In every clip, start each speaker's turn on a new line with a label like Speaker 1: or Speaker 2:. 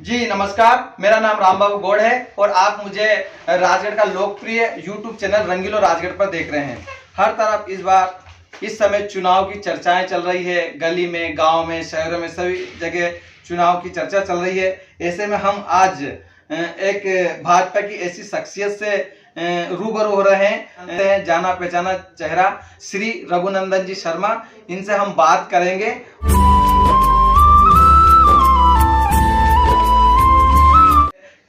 Speaker 1: जी नमस्कार, मेरा नाम रामबाबू गौड़ है और आप मुझे राजगढ़ का लोकप्रिय यूट्यूब चैनल रंगीलो राजगढ़ पर देख रहे हैं। हर तरफ इस समय चुनाव की चर्चाएं चल रही है। गली में, गांव में, शहरों में सभी जगह चुनाव की चर्चा चल रही है। ऐसे में हम आज एक भाजपा की ऐसी शख्सियत से रूबरू हो रहे हैं, जाना पहचाना चेहरा श्री रघुनंदन जी शर्मा। इनसे हम बात करेंगे।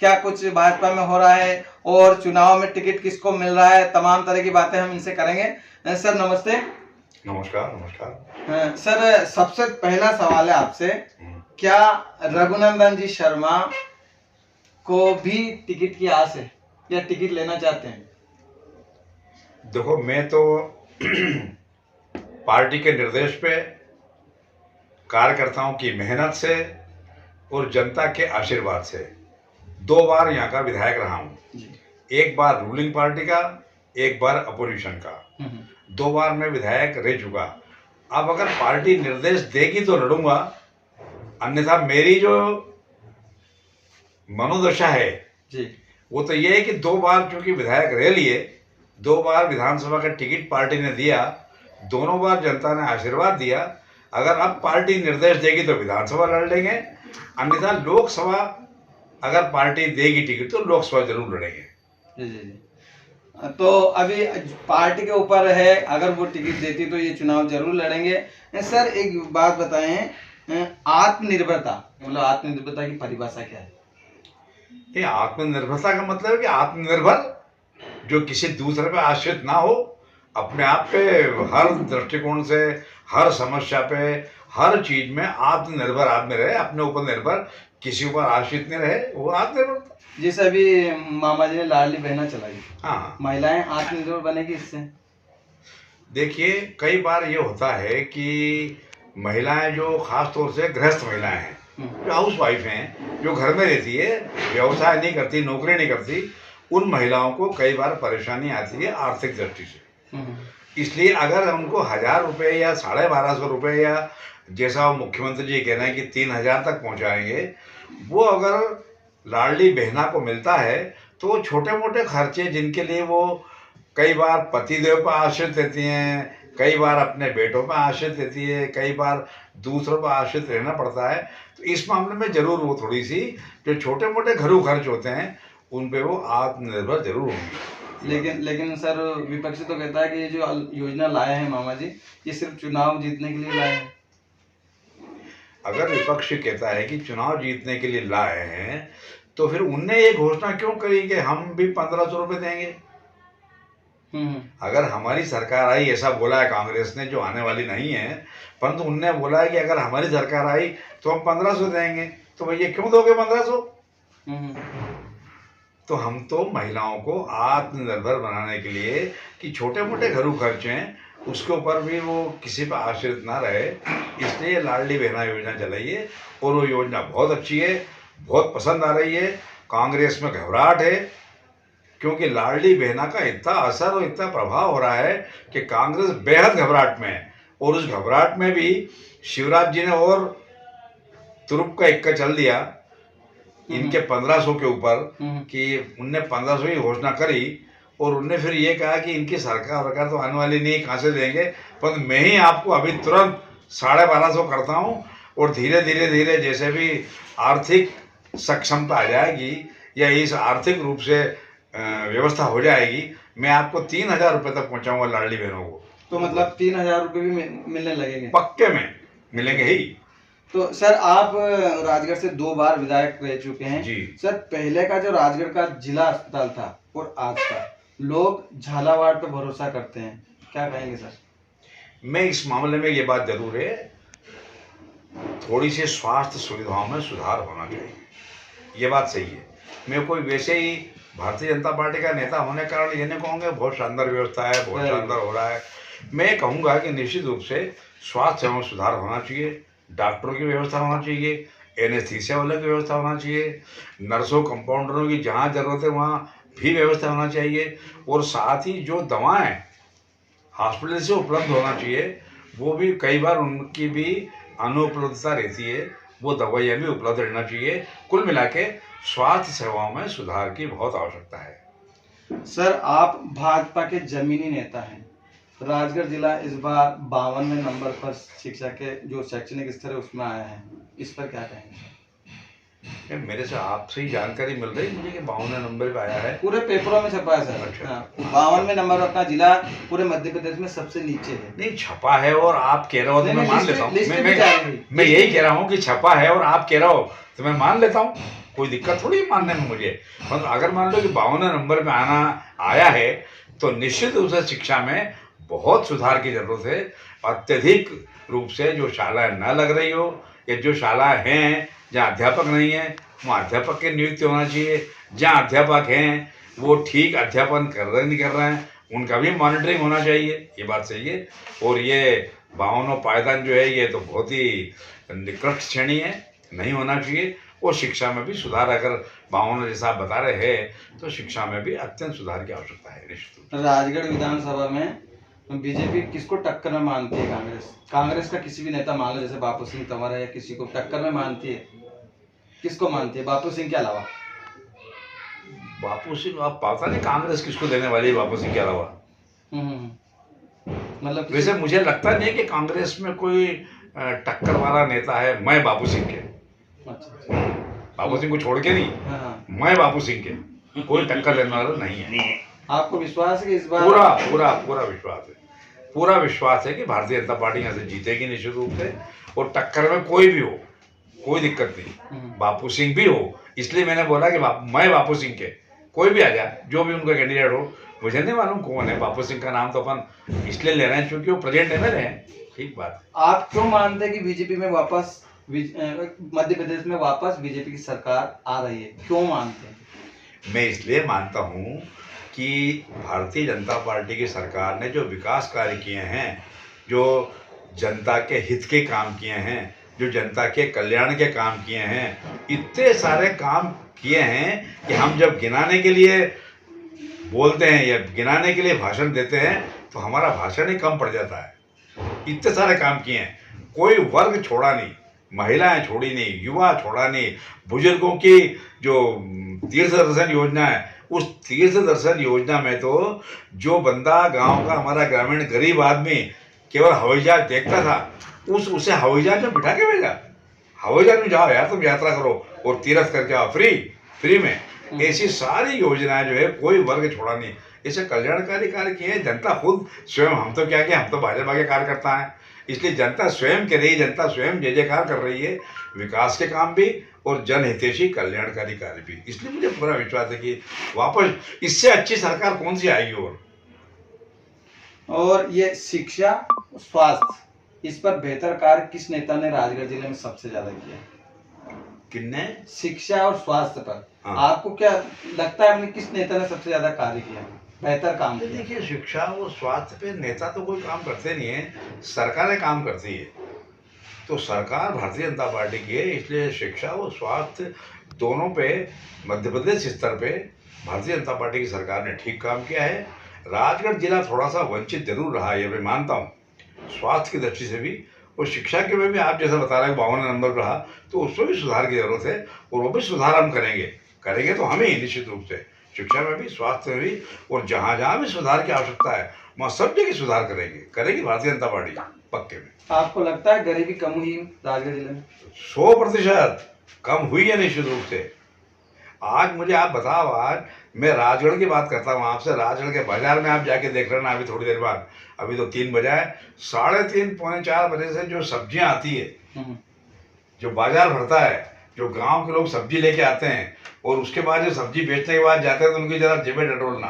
Speaker 1: क्या कुछ भाजपा में हो रहा है और चुनाव में टिकट किसको मिल रहा है, तमाम तरह की बातें हम इनसे करेंगे। सर नमस्ते।
Speaker 2: नमस्कार नमस्कार।
Speaker 1: सर सबसे पहला सवाल है आपसे, क्या रघुनंदन जी शर्मा को भी टिकट की आस है या टिकट लेना चाहते हैं?
Speaker 2: देखो, मैं तो पार्टी के निर्देश पे, कार्यकर्ताओं की मेहनत से और जनता के आशीर्वाद से 2 बार यहाँ का विधायक रहा हूँ। एक बार रूलिंग पार्टी का, एक बार अपोजिशन का। 2 बार मैं विधायक रह चुका। अब अगर पार्टी निर्देश देगी तो लड़ूंगा, अन्यथा मेरी जो मनोदशा है
Speaker 1: जी,
Speaker 2: वो तो ये है कि 2 बार चूंकि विधायक रह लिए, 2 बार विधानसभा का टिकट पार्टी ने दिया, दोनों बार जनता ने आशीर्वाद दिया। अगर अब पार्टी निर्देश देगी तो विधानसभा लड़ लेंगे, अन्यथा लोकसभा अगर पार्टी देगी टिकट तो लोकसभा जरूर लड़ेंगे।
Speaker 1: जी जी जी। तो अभी पार्टी के ऊपर है, अगर वो टिकट देती तो ये चुनाव जरूर लड़ेंगे। सर एक बात बताएं, आत्मनिर्भरता मतलब आत्मनिर्भरता की परिभाषा क्या है?
Speaker 2: ये आत्मनिर्भरता का मतलब है कि आत्मनिर्भर, जो किसी दूसरे पे आश्रित ना हो, अपने आप पे हर दृष्टिकोण से, हर समस्या पे, हर चीज में आत्मनिर्भर आदमी रहे, अपने ऊपर निर्भर, किसी ऊपर आश्रित नहीं रहे, वो आत्मनिर्भर।
Speaker 1: जैसे अभी मामा जी ने लाडली बहना चलाई,
Speaker 2: हाँ,
Speaker 1: महिलाएं आत्मनिर्भर बनेगी इससे? देखिए,
Speaker 2: कई बार ये होता है कि महिलाएं जो खास तौर से गृहस्थ महिलाएं हैं, जो हाउस वाइफ हैं, जो घर में रहती है, व्यवसाय नहीं करती, नौकरी नहीं करती, उन महिलाओं को कई बार परेशानी आती है आर्थिक दृष्टि से। इसलिए अगर उनको 1000 रुपये या 1250 रुपये या जैसा वो मुख्यमंत्री जी कह रहे हैं कि 3000 तक पहुंचाएंगे, वो अगर लाडली बहना को मिलता है तो वो छोटे मोटे खर्चे जिनके लिए वो कई बार पतिदेव पर आश्रित रहती हैं, कई बार अपने बेटों पर आश्रित रहती है, कई बार दूसरों पर आश्रित रहना पड़ता है, तो इस मामले में जरूर वो थोड़ी सी जो छोटे मोटे घरेलू खर्च होते हैं उन पे वो आत्मनिर्भर जरूर होंगी।
Speaker 1: लेकिन सर विपक्ष तो कहता है कि ये जो योजना लाए हैं मामा जी, ये सिर्फ चुनाव जीतने के लिए लाए हैं।
Speaker 2: अगर विपक्ष कहता है कि चुनाव जीतने के लिए लाए हैं तो फिर उनने ये घोषणा क्यों करी कि हम भी 1500 रुपये देंगे? अगर हमारी सरकार आई, ऐसा बोला है कांग्रेस ने, जो आने वाली नहीं है, परंतु उनने बोला है कि अगर हमारी सरकार आई तो हम 1500 देंगे, तो भैया क्यों दोगे 1500? तो हम तो महिलाओं को आत्मनिर्भर बनाने के लिए कि छोटे मोटे घरेलू खर्चे हैं उसके ऊपर भी वो किसी पर आश्रित ना रहे, इसलिए लाडली बहना योजना चलाई है। और वो योजना बहुत अच्छी है, बहुत पसंद आ रही है। कांग्रेस में घबराहट है क्योंकि लाडली बहना का इतना असर और इतना प्रभाव हो रहा है कि कांग्रेस बेहद घबराहट में है। और उस घबराहट में भी शिवराज जी ने और तुरुप का इक्का चल दिया इनके 1500 के ऊपर, कि उनने 1500 ही घोषणा करी और उनने फिर ये कहा कि इनकी सरकार तो आने वाली नहीं, कहाँ से देंगे, पर मैं ही आपको अभी तुरंत 1250 करता हूँ और धीरे धीरे धीरे जैसे भी आर्थिक सक्षमता आ जाएगी या इस आर्थिक रूप से व्यवस्था हो जाएगी, मैं आपको 3000 रुपये तक पहुँचाऊँगा लाडली बहनों को।
Speaker 1: तो मतलब 3000 रुपये भी मिलने लगेंगे?
Speaker 2: पक्के में मिलेंगे ही।
Speaker 1: तो सर आप राजगढ़ से 2 बार विधायक रह चुके हैं
Speaker 2: जी।
Speaker 1: सर, पहले का जो राजगढ़ का जिला अस्पताल था और आज का, लोग झालावाड़ पे भरोसा करते हैं, क्या कहेंगे सर?
Speaker 2: मैं इस मामले में ये बात जरूर है, थोड़ी सी स्वास्थ्य सुविधाओं में सुधार होना चाहिए, ये बात सही है। मैं कोई वैसे ही भारतीय जनता पार्टी का नेता होने के कारण ये नहीं कहूँगा बहुत शानदार व्यवस्था है, बहुत शानदार हो रहा है। मैं कहूँगा कि निश्चित रूप से स्वास्थ्य सेवाओं में सुधार होना चाहिए, डॉक्टरों की व्यवस्था होना चाहिए, एनेस्थीसिया वालों की व्यवस्था होना चाहिए, नर्सों कंपाउंडरों की जहाँ ज़रूरत है वहाँ भी व्यवस्था होना चाहिए, और साथ ही जो दवाएं हॉस्पिटल से उपलब्ध होना चाहिए वो भी कई बार उनकी भी अनुपलब्धता रहती है, वो दवाइयाँ भी उपलब्ध रहना चाहिए। कुल मिला के स्वास्थ्य सेवाओं में सुधार की बहुत आवश्यकता है।
Speaker 1: सर, आप भाजपा के जमीनी नेता हैं। राजगढ़ जिला इस बार 52वें नंबर पर शिक्षा के जो शैक्षणिक स्तर है उसमें आया है, इस पर क्या कहेंगे?
Speaker 2: मेरे से आपसे ही जानकारी मिल रही मुझे कि 52वें नंबर पे आया है।
Speaker 1: पूरे पेपरों में छपा है सर।
Speaker 2: अच्छा।
Speaker 1: हाँ, 52वें नंबर अपना जिला पूरे मध्य प्रदेश में सबसे नीचे है।
Speaker 2: नहीं, छपा है और आप कह रहे हो तो मैं मान लेता हूँ। मैं यही कह रहा हूँ कि छपा है और आप कह रहे हो तो मैं मान लेता हूँ, कोई दिक्कत थोड़ी मानने में मुझे। मतलब अगर मान लो कि 52वें नंबर पे आया है तो निश्चित रूप से शिक्षा में बहुत सुधार की जरूरत है। अत्यधिक रूप से जो शालाएं न लग रही हो या जो शालाएं हैं जहाँ अध्यापक नहीं है वहाँ अध्यापक की नियुक्ति होना चाहिए। जहाँ अध्यापक हैं वो ठीक अध्यापन कर रहे नहीं कर रहे हैं उनका भी मॉनिटरिंग होना चाहिए, ये बात सही है। और ये 52वां पायदान जो है ये तो बहुत ही निकृष्ट श्रेणी है, नहीं होना चाहिए। और शिक्षा में भी सुधार, अगर 52 जैसा आप बता रहे हैं तो शिक्षा में भी अत्यंत सुधार की आवश्यकता है निश्चित।
Speaker 1: राजगढ़ विधानसभा में बीजेपी किसको टक्कर में मानती है? कांग्रेस का किसी भी नेता मान लो, जैसे बापू सिंह तंवर है या किसी को टक्कर में मानती है, किसको मानती है बापू सिंह के अलावा?
Speaker 2: बापू सिंह, आप पता नहीं कांग्रेस किसको देने वाली है बापू सिंह के अलावा?
Speaker 1: मतलब
Speaker 2: वैसे मुझे लगता नहीं है कि कांग्रेस में कोई टक्कर वाला नेता है। मैं बापू सिंह के,
Speaker 1: अच्छा,
Speaker 2: बापू सिंह को छोड़ के नहीं,
Speaker 1: हाँ।
Speaker 2: मैं बापू सिंह के कोई टक्कर लेने वाला नहीं है।
Speaker 1: आपको विश्वास है कि इस बार?
Speaker 2: पूरा विश्वास है, पूरा विश्वास है कि भारतीय जनता पार्टी यहाँ से जीतेगी निश्चित रूप से। और टक्कर में कोई भी हो कोई दिक्कत नहीं, बापू सिंह भी हो, इसलिए मैंने बोला कि मैं बापू सिंह के, कोई भी आ जाए जो भी उनका कैंडिडेट हो। मुझे नहीं मालूम कौन है, बापू सिंह का नाम तो अपन इसलिए ले रहे हैं क्योंकि वो प्रेजेंट एमएलए हैं। ठीक बात है।
Speaker 1: आप क्यों मानते हैं कि बीजेपी में वापस मध्य प्रदेश में वापस बीजेपी की सरकार आ रही है, क्यों मानते हैं?
Speaker 2: मैं इसलिए मानता हूँ कि भारतीय जनता पार्टी की सरकार ने जो विकास कार्य किए हैं, जो जनता के हित के काम किए हैं, जो जनता के कल्याण के काम किए हैं, इतने सारे काम किए हैं कि हम जब गिनाने के लिए बोलते हैं या गिनाने के लिए भाषण देते हैं तो हमारा भाषण ही कम पड़ जाता है। इतने सारे काम किए हैं, कोई वर्ग छोड़ा नहीं, महिलाएं छोड़ी नहीं, युवा छोड़ा नहीं। बुजुर्गों की जो तीर्थ दर्शन योजना है, उस तीर्थ दर्शन योजना में तो जो बंदा गांव का हमारा ग्रामीण गरीब आदमी केवल हवाई जहाज देखता था, उसे हवाई जहाज में बिठा के भेजा। हवाई जहाज में जाओ यार, तुम यात्रा करो और तीर्थ करके आओ फ्री में। ऐसी सारी योजनाएं जो है कोई वर्ग छोड़ा नहीं, ऐसे कल्याणकारी कार्य किए हैं। जनता खुद स्वयं, हम तो क्या किया, हम तो भाजपा के कार्यकर्ता हैं, इसलिए जनता स्वयं कह रही है, जनता स्वयं जय जयकार कर रही है, विकास के काम भी और जनहितैषी कल्याणकारी कार्य भी। इसलिए मुझे पूरा विश्वास है कि वापस इससे अच्छी सरकार कौन सी आएगी। और
Speaker 1: ये शिक्षा स्वास्थ्य, इस पर बेहतर कार्य किस नेता ने राजगढ़ जिले में सबसे ज्यादा किया?
Speaker 2: किन्ने?
Speaker 1: शिक्षा और स्वास्थ्य पर।
Speaker 2: हाँ।
Speaker 1: आपको क्या लगता है किस नेता ने सबसे ज्यादा कार्य किया, बेहतर काम किया?
Speaker 2: देखिए, शिक्षा और स्वास्थ्य पे नेता तो कोई काम करते नहीं है, सरकारें काम करती है। तो सरकार भारतीय जनता पार्टी की है, इसलिए शिक्षा और स्वास्थ्य दोनों पे मध्य प्रदेश स्तर पे भारतीय जनता पार्टी की सरकार ने ठीक काम किया है। राजगढ़ जिला थोड़ा सा वंचित जरूर रहा है, ये मैं मानता हूँ, स्वास्थ्य की दृष्टि से भी। और शिक्षा के में भी आप जैसा बता रहे हैं 52 नंबर पर रहा, तो उसमें भी सुधार की जरूरत है। और वो भी सुधार हम करेंगे तो हमें निश्चित रूप से शिक्षा में भी, स्वास्थ्य में भी, और जहाँ जहाँ भी सुधार की आवश्यकता है वहाँ सब जगह सुधार करेगी भारतीय जनता पार्टी पक्के में।
Speaker 1: आपको लगता है गरीबी कम हुई राजगढ़ जिले में?
Speaker 2: 100% कम हुई है निश्चित रूप से। आज मुझे आप बताओ, आज मैं राजगढ़ की बात करता हूँ आपसे, राजगढ़ के बाजार में आप जाके देख रहे ना, अभी थोड़ी देर बाद, अभी तो 3 बजा है, 3:30 पौने 4 बजे से जो सब्जियां आती है, जो बाजार भरता है, जो गांव के लोग सब्जी लेके आते हैं और उसके बाद जो सब्जी बेचने के बाद जाते हैं तो उनकी जरा जेबें टटोलना,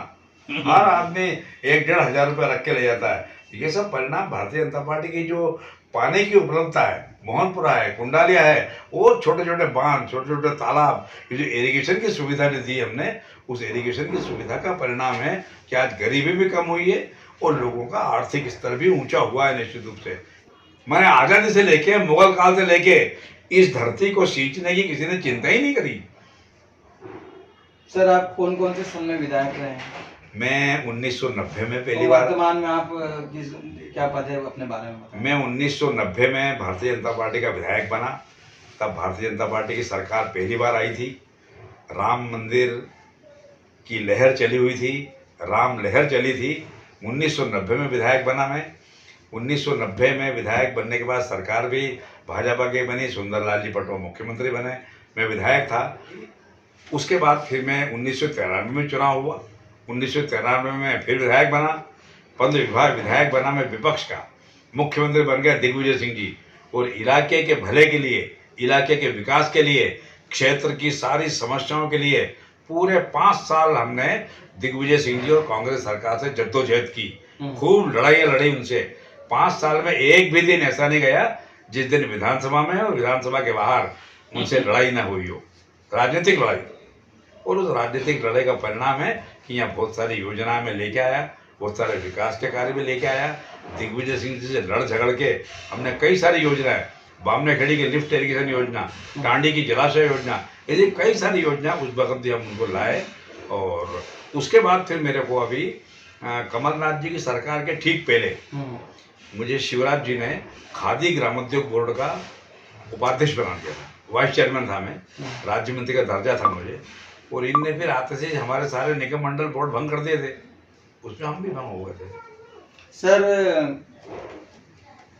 Speaker 2: हर आदमी 1-1.5 हज़ार रुपये रख के ले जाता है। ये सब परिणाम भारतीय जनता पार्टी की जो पानी की उपलब्धता है, मोहनपुरा है, कुंडालिया है, और छोटे छोटे बांध, छोटे छोटे तालाब, ये जो इरिगेशन की सुविधा जो दी हमने, उस इरिगेशन की सुविधा का परिणाम है कि आज गरीबी भी कम हुई है और लोगों का आर्थिक स्तर भी ऊंचा हुआ है निश्चित रूप से। मैंने आज़ादी से लेके, मुगल काल से लेके इस धरती को सींचने की किसी ने चिंता ही नहीं करी।
Speaker 1: सर, आप कौन कौन से सन में विधायक रहे हैं?
Speaker 2: मैं 1990 में पहली बार।
Speaker 1: वर्तमान में आप क्या पद है अपने बारे में बताएं?
Speaker 2: मैं 1990 में भारतीय जनता पार्टी का विधायक बना, तब भारतीय जनता पार्टी की सरकार पहली बार आई थी, राम मंदिर की लहर चली हुई थी, राम लहर चली थी। 1990 में विधायक बना मैं। 1990 में विधायक बनने के बाद सरकार भी भाजपा की बनी, सुंदरलाल जी पटवा मुख्यमंत्री बने, मैं विधायक था। उसके बाद फिर मैं 1993 में चुनाव हुआ। 1993 में फिर विधायक बना, पंद्रह विभाग विधायक बना मैं विपक्ष का। मुख्यमंत्री बन गया दिग्विजय सिंह जी, और इलाके के भले के लिए, इलाके के विकास के लिए, क्षेत्र की सारी समस्याओं के लिए पूरे 5 साल हमने दिग्विजय सिंह जी और कांग्रेस सरकार से जद्दोजहद की, खूब लड़ाइयाँ लड़ी उनसे। 5 साल में एक भी दिन ऐसा नहीं गया जिस दिन विधानसभा में और विधानसभा के बाहर उनसे लड़ाई ना हुई हो, राजनीतिक लड़ाई। और उस राजनीतिक लड़ाई का परिणाम है कि यहाँ बहुत सारी योजनाएं मैं लेके आया, बहुत सारे विकास के कार्य भी लेके आया। दिग्विजय सिंह जी से लड़ झगड़ के हमने कई सारी योजनाएं, बामने खेड़ी की लिफ्ट इरिगेशन योजना, टांडी की जलाशय योजना, ऐसी कई सारी योजना उस वक्त भी हम उनको लाए। और उसके बाद फिर मेरे को अभी कमलनाथ जी की सरकार के ठीक पहले मुझे शिवराज जी ने खादी ग्रामोद्योग बोर्ड का उपाध्यक्ष बना दिया था, वाइस चेयरमैन था मैं, राज्य मंत्री का दर्जा था मुझे। और इनने फिर आते से हमारे सारे निगम मंडल बोर्ड भंग कर दिए थे, उसमें हम भी भंग हो गए थे।
Speaker 1: सर,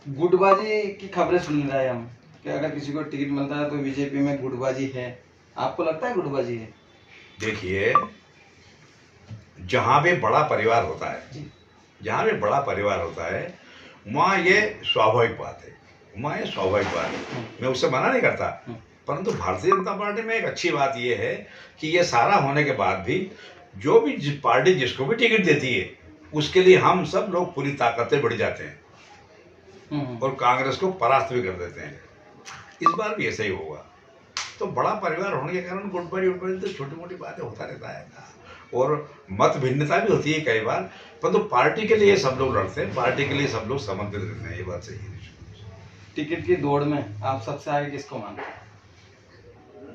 Speaker 1: गुटबाजी की खबरें सुन रहे हैं हम कि अगर किसी को टिकट मिलता है तो बीजेपी में गुटबाजी है, आपको लगता है गुटबाजी है?
Speaker 2: देखिए, जहाँ भी बड़ा परिवार होता है, जहाँ भी बड़ा परिवार होता है, वहाँ ये स्वाभाविक बात है, वहाँ ये स्वाभाविक बात है, मैं उससे मना नहीं करता। परंतु भारतीय जनता पार्टी में एक अच्छी बात ये है कि ये सारा होने के बाद भी जो भी पार्टी जिसको भी टिकट देती है उसके लिए हम सब लोग पूरी ताकत से बढ़ जाते हैं और कांग्रेस को परास्त भी कर देते हैं। इस बार भी ऐसा ही होगा। तो बड़ा परिवार होने के कारण गुटबाजी तो छोटी मोटी बातें होता रहता है और मत भिन्नता भी होती है कई बार, परंतु पार्टी के लिए सब लोग लड़ते हैं, पार्टी के लिए सब लोग समर्पित रहते हैं, ये बात सही है।
Speaker 1: टिकट की दौड़ में आप सबसे आगे किसको मानते हैं?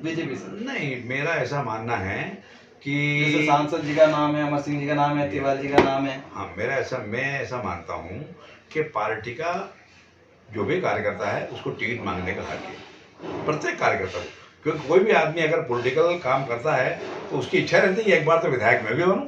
Speaker 1: बीजेपी से?
Speaker 2: नहीं, मेरा ऐसा मानना है कि
Speaker 1: जैसे सांसद जी का नाम है, अमर सिंह जी का नाम है, तिवारी जी का नाम है।
Speaker 2: हाँ, मैं ऐसा मानता हूँ कि पार्टी का जो भी कार्यकर्ता है उसको टिकट मांगने का हक है, प्रत्येक कार्यकर्ता को। क्योंकि कोई भी आदमी अगर पॉलिटिकल काम करता है तो उसकी इच्छा रहती है एक बार तो विधायक मैं भी बनूं,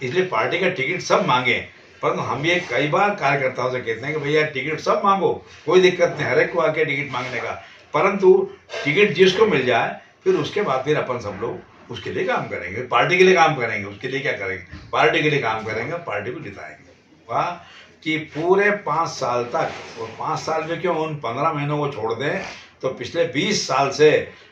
Speaker 2: इसलिए पार्टी का टिकट सब मांगे। परंतु हम ये कई बार कार्यकर्ताओं से कहते हैं कि भैया टिकट सब मांगो, कोई दिक्कत नहीं, हर एक को आके टिकट मांगने का, परंतु टिकट जिसको मिल जाए फिर उसके बाद फिर अपन सब लोग उसके लिए काम करेंगे, पार्टी के लिए काम करेंगे। उसके लिए क्या करेंगे? पार्टी के लिए काम करेंगे, पार्टी को जिताएंगे। वाह, कि पूरे 5 साल तक, और 5 साल में क्यों, उन 15 महीनों को छोड़ दें तो पिछले 20 साल से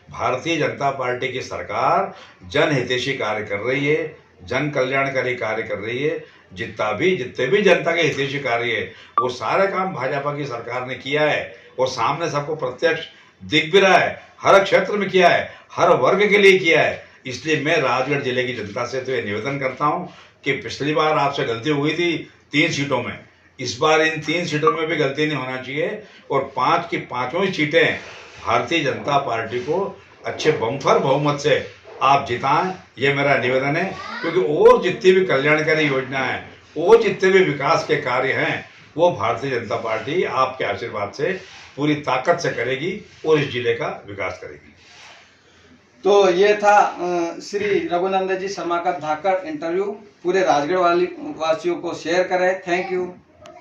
Speaker 2: भारतीय जनता पार्टी की सरकार जनहितैषी कार्य कर रही है, जन कल्याणकारी कार्य कर रही है। जितने भी जनता के हितैषी कार्य है वो सारे काम भाजपा की सरकार ने किया है और सामने सबको प्रत्यक्ष दिख भी रहा है, हर क्षेत्र में किया है, हर वर्ग के लिए किया है। इसलिए मैं राजगढ़ जिले की जनता से तो ये निवेदन करता हूँ कि पिछली बार आपसे गलती हुई थी 3 सीटों में, इस बार इन 3 सीटों में भी गलती नहीं होना चाहिए और 5 की 5 सीटें भारतीय जनता पार्टी को अच्छे बम्पर बहुमत से आप जिताएं, ये मेरा निवेदन है। क्योंकि और जितनी भी कल्याणकारी योजना है, और जितने भी विकास के कार्य हैं, वो भारतीय जनता पार्टी आपके आशीर्वाद से पूरी ताकत से करेगी और इस जिले का विकास करेगी।
Speaker 1: तो ये था श्री रघुनंदन जी शर्मा का धाकड़ इंटरव्यू। पूरे राजगढ़ वासियों को शेयर करें। Thank you.